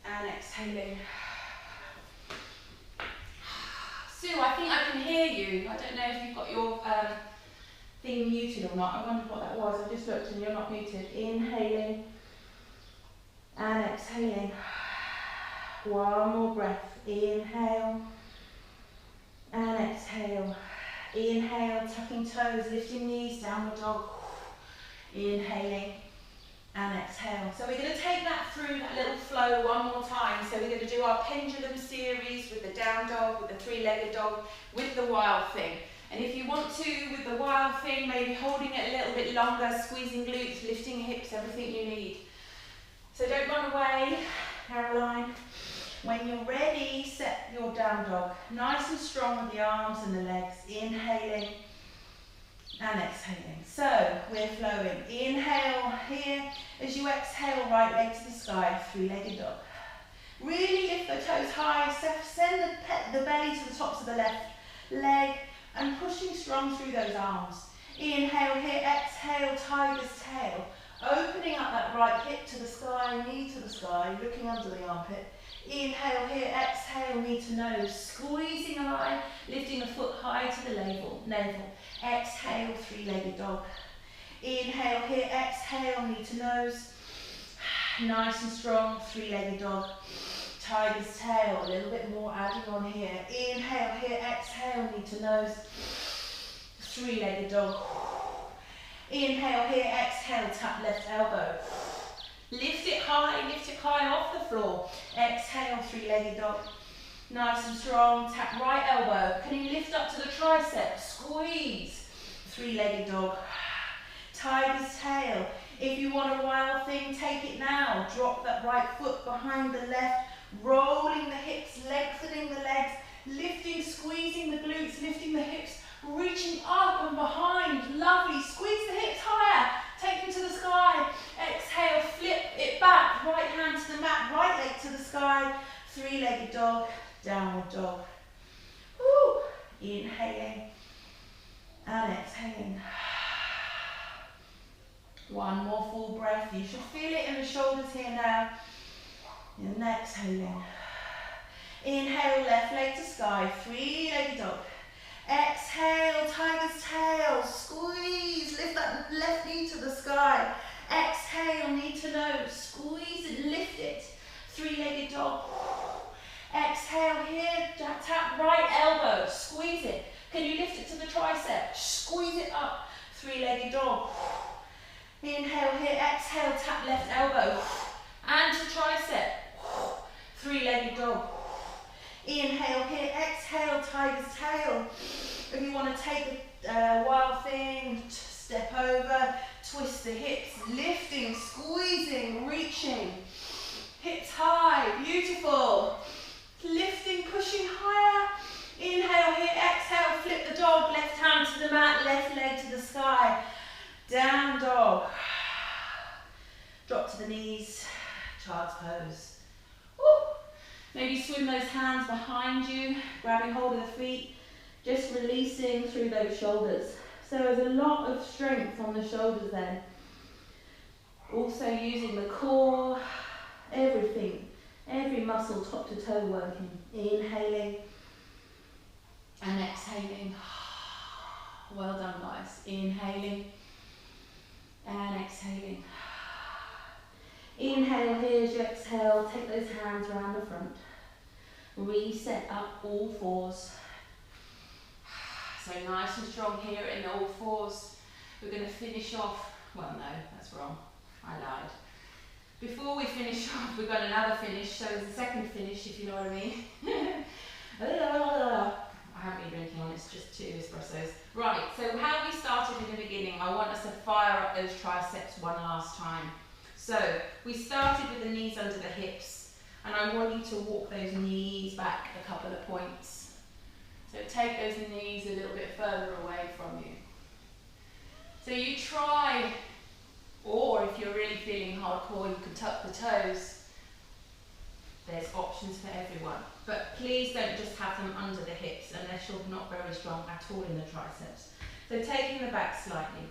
and exhaling. Sue, I think I can hear you. I don't know if you've got your thing muted or not. I wondered what that was. I just looked and you're not muted. Inhaling and exhaling. 1 more breath. Inhale and exhale. Inhale, tucking toes, lifting knees, downward dog. Inhaling and exhale. So we're going to take that through that little flow 1 more time. So we're going to do our pendulum series with the down dog, with the 3-legged dog, with the wild thing. And if you want to, with the wild thing, maybe holding it a little bit longer, squeezing glutes, lifting hips, everything you need. So don't run away, Caroline. When you're ready, set your down dog. Nice and strong with the arms and the legs. Inhaling and exhaling. So we're flowing. Inhale here. As you exhale, right leg to the sky, three-legged dog. Really lift the toes high. Send the belly to the tops of the left leg and pushing strong through those arms. Inhale here, exhale, tiger's tail. Opening up that right hip to the sky, knee to the sky, looking under the armpit. Inhale here, exhale, knee to nose, squeezing a line, lifting the foot high to the navel. Exhale, three-legged dog. Inhale here, exhale, knee to nose. Nice and strong, three-legged dog. Tiger's tail, a little bit more adding on here. Inhale here, exhale, knee to nose. Three-legged dog. Inhale here, exhale, tap left elbow. Lift it high off the floor. Exhale, three-legged dog. Nice and strong, tap right elbow. Can you lift up to the tricep? Squeeze. Three-legged dog. Tiger's tail. If you want a wild thing, take it now. Drop that right foot behind the left. Rolling the hips, lengthening the legs. Lifting, squeezing the glutes, lifting the hips. Reaching up and behind. Lovely. Squeeze the hips higher. Take them to the sky. Exhale, flip it back. Right hand to the mat, right leg to the sky. Three-legged dog, downward dog. Woo. Inhaling and exhaling. One more full breath. You should feel it in the shoulders here now. And exhaling. Inhale, left leg to sky. Three-legged dog. Exhale, tiger's tail. Squeeze. Lift that left knee to the sky. Exhale, knee to nose. Squeeze it, lift it. Three-legged dog. Exhale here. Tap right elbow. Squeeze it. Can you lift it to the tricep? Squeeze it up. Three-legged dog. Inhale here. Exhale, tap left elbow. And to tricep. Three-legged dog. Inhale here, exhale, tiger's tail. If you want to take a wild thing, step over, twist the hips, lifting, squeezing, reaching. Hips high, beautiful. Lifting, pushing higher. Inhale here, exhale, flip the dog, left hand to the mat, left leg to the sky. Down dog. Drop to the knees, child's pose. Woo. Maybe swim those hands behind you, grabbing hold of the feet, just releasing through those shoulders. So there's a lot of strength on the shoulders then. Also using the core, everything, every muscle top to toe working. Inhaling and exhaling. Well done, guys. Inhaling and exhaling. Inhale here as you exhale, take those hands around the front. Reset up all fours. So nice and strong here in all fours. We're going to finish off, well no, that's wrong, I lied. Before we finish off, we've got another finish, so there's a second finish if you know what I mean. I haven't been drinking on, it's just 2 espressos. Right, so how we started in the beginning, I want us to fire up those triceps one last time. So we started with the knees under the hips, and I want you to walk those knees back a couple of points. So take those knees a little bit further away from you. So you try, or if you're really feeling hardcore, you can tuck the toes. There's options for everyone. But please don't just have them under the hips unless you're not very strong at all in the triceps. So taking the back slightly.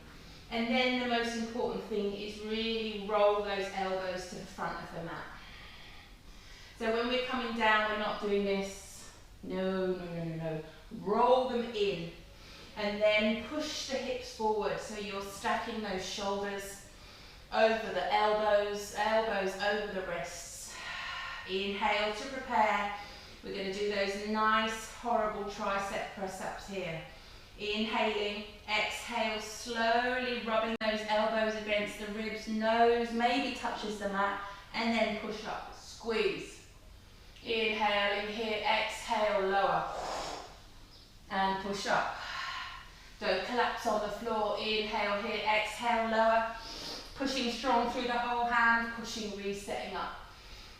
And then the most important thing is really roll those elbows to the front of the mat. So when we're coming down, we're not doing this. No. Roll them in. And then push the hips forward. So you're stacking those shoulders over the elbows, elbows over the wrists. Inhale to prepare. We're going to do those nice, horrible tricep press-ups here. Inhaling, exhale, slowly rubbing those elbows against the ribs, nose maybe touches the mat, and then push up, squeeze. Inhale in here, exhale, lower, and push up. Don't collapse on the floor. Inhale here, exhale, lower. Pushing strong through the whole hand, pushing, resetting up.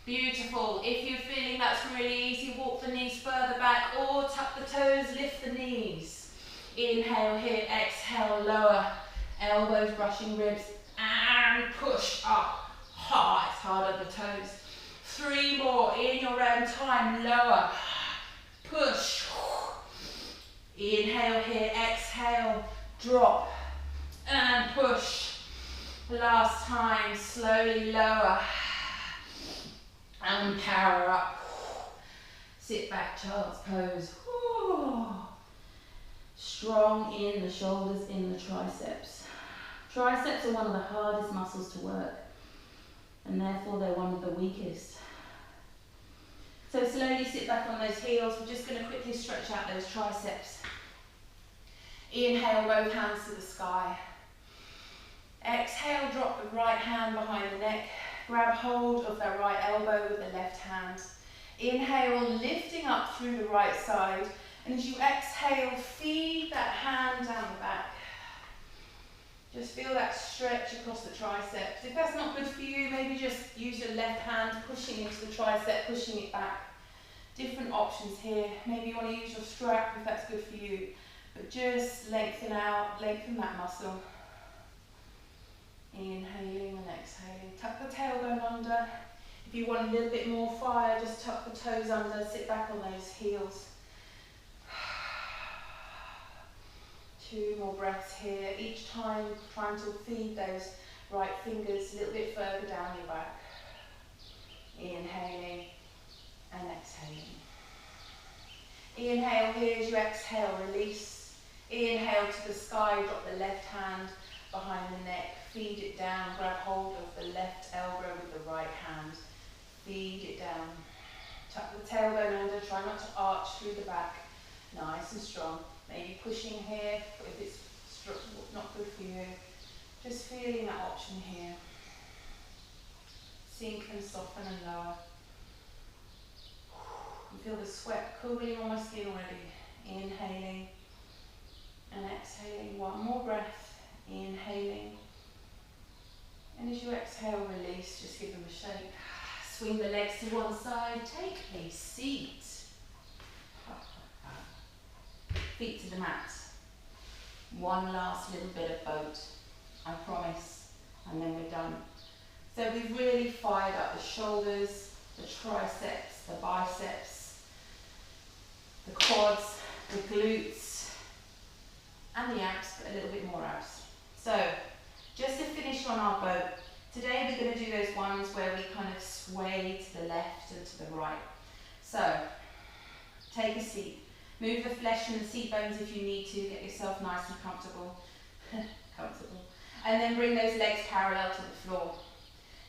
Beautiful. If you're feeling that's really easy, walk the knees further back or tuck the toes, lift the knees. Inhale here, exhale, lower. Elbows brushing ribs and push up. It's hard on the toes. 3 more in your own time, lower. Push. Inhale here, exhale, drop and push. Last time, slowly lower and power up. Sit back, child's pose. Strong in the shoulders, in the triceps. Triceps are one of the hardest muscles to work, and therefore they're one of the weakest. So slowly sit back on those heels. We're just going to quickly stretch out those triceps. Inhale, both hands to the sky. Exhale, drop the right hand behind the neck. Grab hold of the right elbow with the left hand. Inhale, lifting up through the right side. And as you exhale, feed that hand down the back. Just feel that stretch across the triceps. If that's not good for you, maybe just use your left hand, pushing into the tricep, pushing it back. Different options here. Maybe you want to use your strap if that's good for you. But just lengthen out, lengthen that muscle. Inhaling and exhaling. Tuck the tailbone under. If you want a little bit more fire, just tuck the toes under, sit back on those heels. 2 more breaths here. Each time trying to feed those right fingers a little bit further down your back. Inhaling and exhaling. Inhale here as you exhale, release. Inhale to the sky, drop the left hand behind the neck. Feed it down, grab hold of the left elbow with the right hand. Feed it down. Tuck the tailbone under, try not to arch through the back. Nice and strong. Maybe pushing here, if it's not good for you. Just feeling that option here. Sink and soften and lower. You feel the sweat cooling on my skin already. Inhaling and exhaling. 1 more breath. Inhaling. And as you exhale, release, just give them a shake. Swing the legs to one side, take a seat. Feet to the mat. 1 last little bit of boat, I promise, and then we're done. So we've really fired up the shoulders, the triceps, the biceps, the quads, the glutes, and the abs, but a little bit more abs. So, just to finish on our boat, today we're going to do those ones where we kind of sway to the left and to the right. So, take a seat. Move the flesh and the seat bones if you need to. Get yourself nice and comfortable. And then bring those legs parallel to the floor.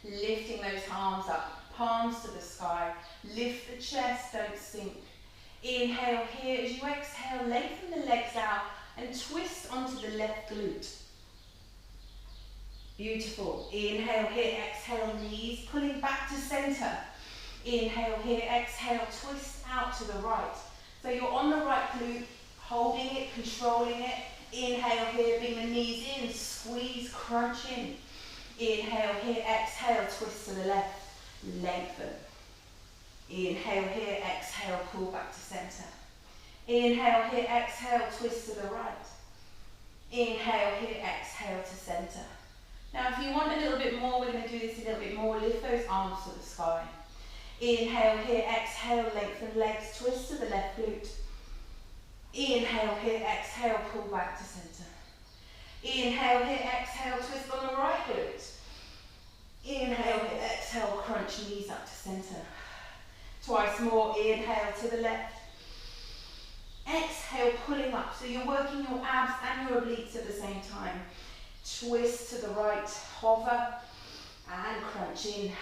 Lifting those arms up, palms to the sky. Lift the chest, don't sink. Inhale here. As you exhale, lengthen the legs out and twist onto the left glute. Beautiful. Inhale here, exhale, knees pulling back to center. Inhale here, exhale, twist out to the right. So you're on the right glute, holding it, controlling it. Inhale here, bring the knees in, squeeze, crunch in. Inhale here, exhale, twist to the left, lengthen. Inhale here, exhale, pull back to center. Inhale here, exhale, twist to the right. Inhale here, exhale to center. Now if you want a little bit more, we're going to do this a little bit more. Lift those arms to the sky. Inhale here, exhale, lengthen legs, twist to the left glute. Inhale here, exhale, pull back to center. Inhale here, exhale, twist on the right glute. Inhale here, exhale, crunch knees up to center. Twice more, inhale to the left. Exhale, pulling up. So you're working your abs and your obliques at the same time. Twist to the right, hover, and crunch in.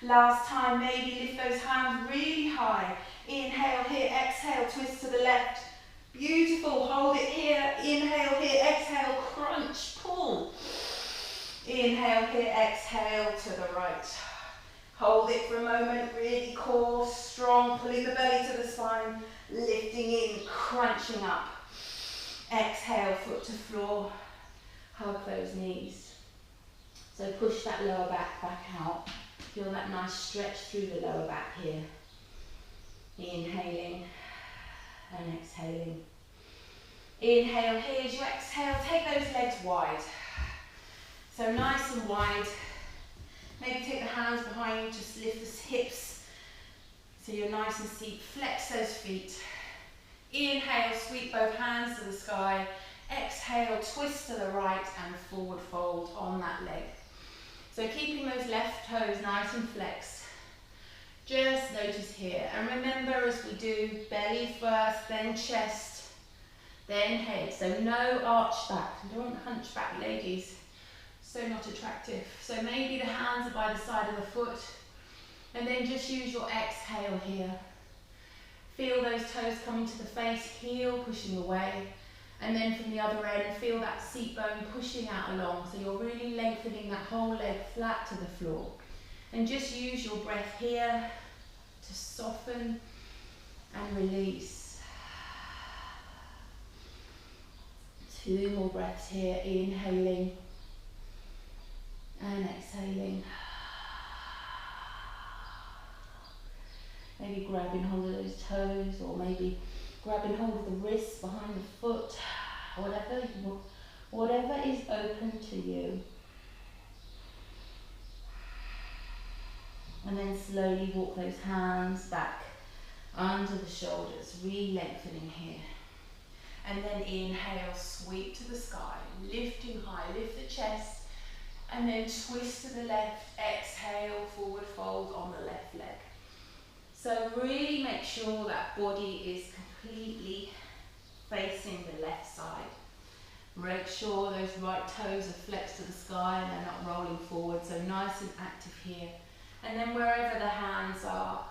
Last time, maybe lift those hands really high. Inhale here, exhale, twist to the left. Beautiful, hold it here. Inhale here, exhale, crunch, pull. Inhale here, exhale to the right. Hold it for a moment, really core, strong, pulling the belly to the spine, lifting in, crunching up. Exhale, foot to floor, hug those knees. So push that lower back out. Feel that nice stretch through the lower back here. Inhaling and exhaling. Inhale here as you exhale, take those legs wide. So nice and wide. Maybe take the hands behind you, just lift the hips so you're nice and steep. Flex those feet. Inhale, sweep both hands to the sky. Exhale, twist to the right and forward fold on that leg. So keeping those left toes nice and flexed. Just notice here. And remember, as we do, belly first, then chest, then head. So no arch back. Don't hunch back, ladies. So not attractive. So maybe the hands are by the side of the foot. And then just use your exhale here. Feel those toes coming to the face, heel pushing away. And then from the other end, feel that seat bone pushing out along. So you're really lengthening that whole leg flat to the floor. And just use your breath here to soften and release. 2 more breaths here, inhaling and exhaling. Maybe grabbing hold of those toes, or maybe grabbing hold of the wrists behind the foot, whatever is open to you. And then slowly walk those hands back under the shoulders, re-lengthening here. And then inhale, sweep to the sky, lifting high, lift the chest, and then twist to the left, exhale, forward fold on the left leg. So really make sure that body is completely facing the left side. Make sure those right toes are flexed to the sky and they're not rolling forward, so nice and active here. And then wherever the hands are,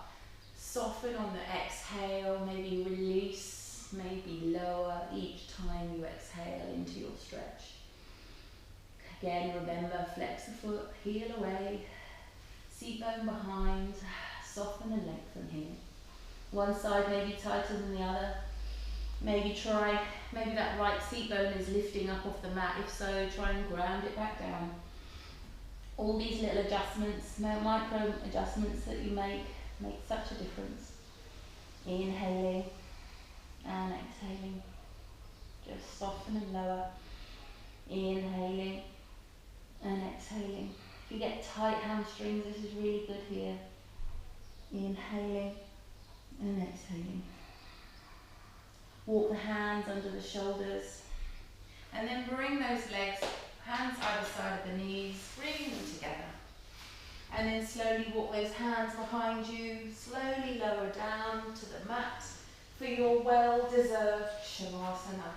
soften on the exhale, maybe release, maybe lower each time you exhale into your stretch. Again, remember, flex the foot, heel away, seat bone behind, soften and lengthen here. One side may be tighter than the other. Maybe that right seat bone is lifting up off the mat. If so, try and ground it back down. All these little adjustments, micro adjustments that you make such a difference. Inhaling and exhaling. Just soften and lower. Inhaling and exhaling. If you get tight hamstrings, this is really good here. Inhaling and exhaling. Walk the hands under the shoulders. And then bring those legs, hands either side of the knees, bring them together. And then slowly walk those hands behind you, slowly lower down to the mat for your well-deserved Shavasana.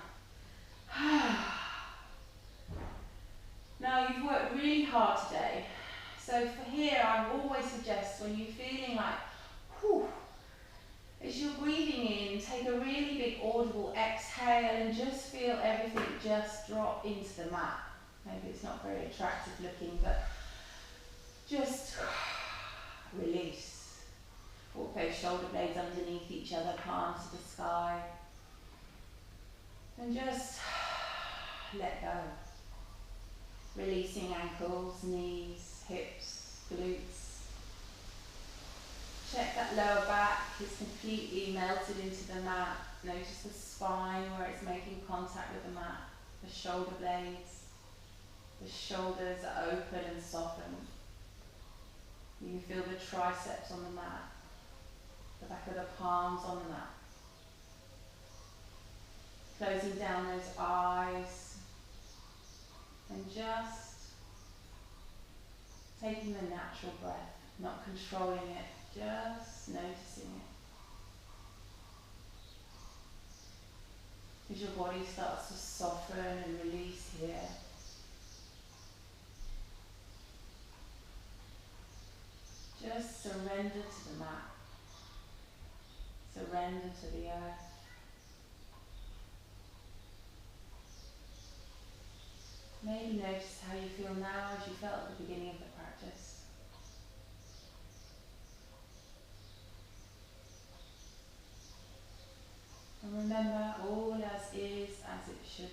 Now you've worked really hard today. So for here, I always suggest when you're feeling like, whew, as you're breathing in, take a really big audible exhale and just feel everything just drop into the mat. Maybe it's not very attractive looking, but just release. Walk those shoulder blades underneath each other, palms to the sky. And just let go. Releasing ankles, knees, hips, glutes. Check that lower back is completely melted into the mat. Notice the spine where it's making contact with the mat. The shoulder blades. The shoulders are open and softened. You can feel the triceps on the mat. The back of the palms on the mat. Closing down those eyes. And just taking the natural breath, not controlling it, just noticing it. As your body starts to soften and release here. Just surrender to the mat. Surrender to the earth. Maybe notice how you feel now as you felt at the beginning of the practice. And remember, all as is, as it should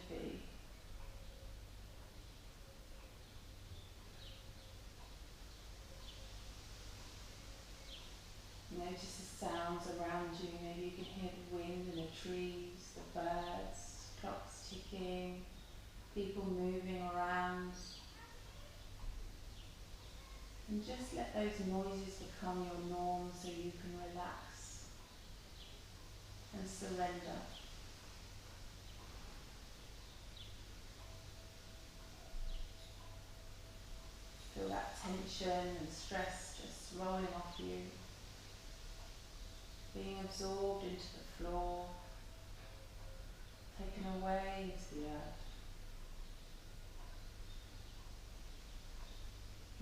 sounds around you. Maybe you can hear the wind in the trees, the birds, clocks ticking, people moving around. And just let those noises become your norm so you can relax and surrender. Feel that tension and stress just rolling off you, being absorbed into the floor, taken away into the earth.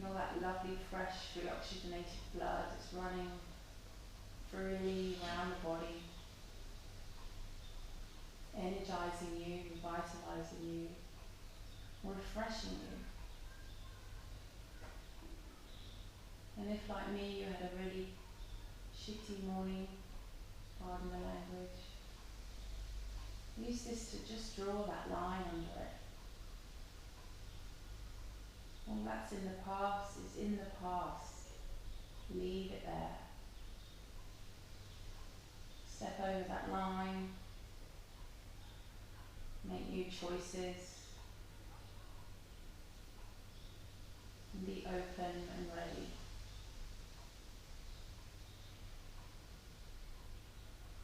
Feel that lovely, fresh, reoxygenated blood that's running freely around the body, energizing you, revitalizing you, refreshing you. And if, like me, you had a really shitty morning, pardon the language, use this to just draw that line under it. All that's in the past is in the past. Leave it there. Step over that line. Make new choices. And be open and ready.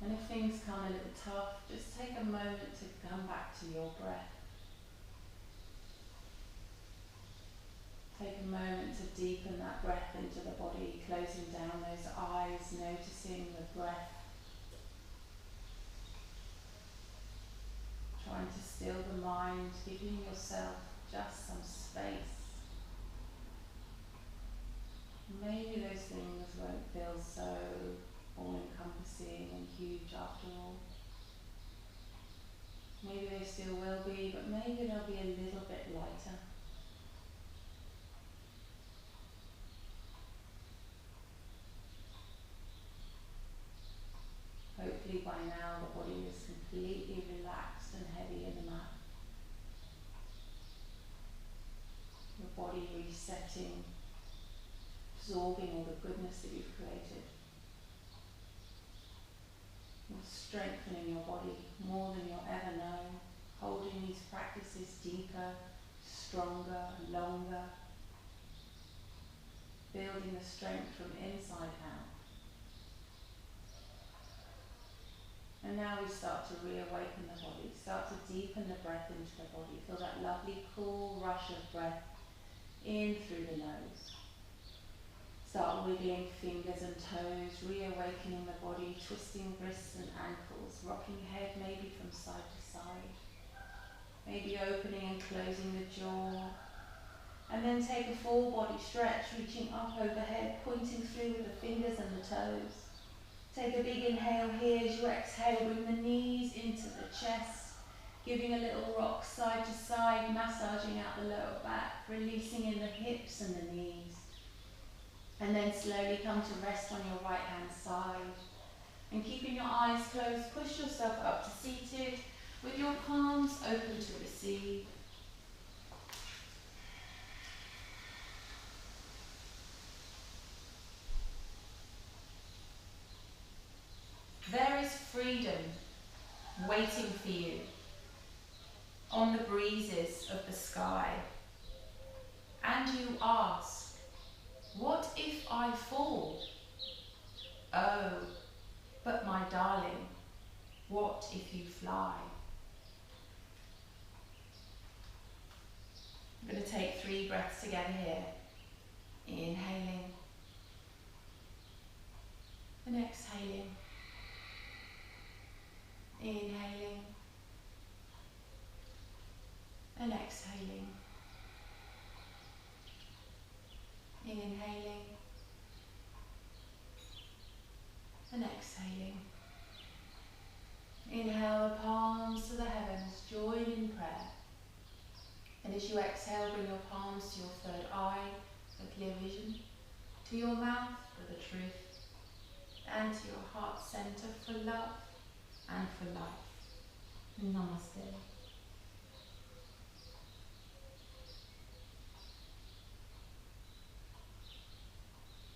And if things come a little tough, just take a moment to come back to your breath. Take a moment to deepen that breath into the body, closing down those eyes, noticing the breath. Trying to still the mind, giving yourself just some space. Maybe those things won't feel so all-encompassing and huge after all. Maybe they still will be, but maybe they'll be a little bit lighter. Hopefully by now the body is completely relaxed and heavy in the mat. Your body resetting, absorbing all the goodness that you've created. You're strengthening your body more than you'll ever know, holding these practices deeper, stronger, longer, building the strength from inside out. And now we start to reawaken the body, start to deepen the breath into the body. Feel that lovely cool rush of breath in through the nose. Start wiggling fingers and toes, reawakening the body, twisting wrists and ankles, rocking head maybe from side to side. Maybe opening and closing the jaw. And then take a full body stretch, reaching up overhead, pointing through with the fingers and the toes. Take a big inhale here. As you exhale, bring the knees into the chest, giving a little rock side to side, massaging out the lower back, releasing in the hips and the knees. And then slowly come to rest on your right hand side. And keeping your eyes closed, push yourself up to seated with your palms open to receive. There is freedom waiting for you on the breezes of the sky. And you ask, what if I fall? Oh, but my darling, what if you fly? I'm going to take 3 breaths together here. Inhaling and exhaling. Inhaling and exhaling. Inhaling and exhaling. Inhale the palms to the heavens, join in prayer. And as you exhale, bring your palms to your third eye for clear vision, to your mouth for the truth, and to your heart center for love and for life. Namaste.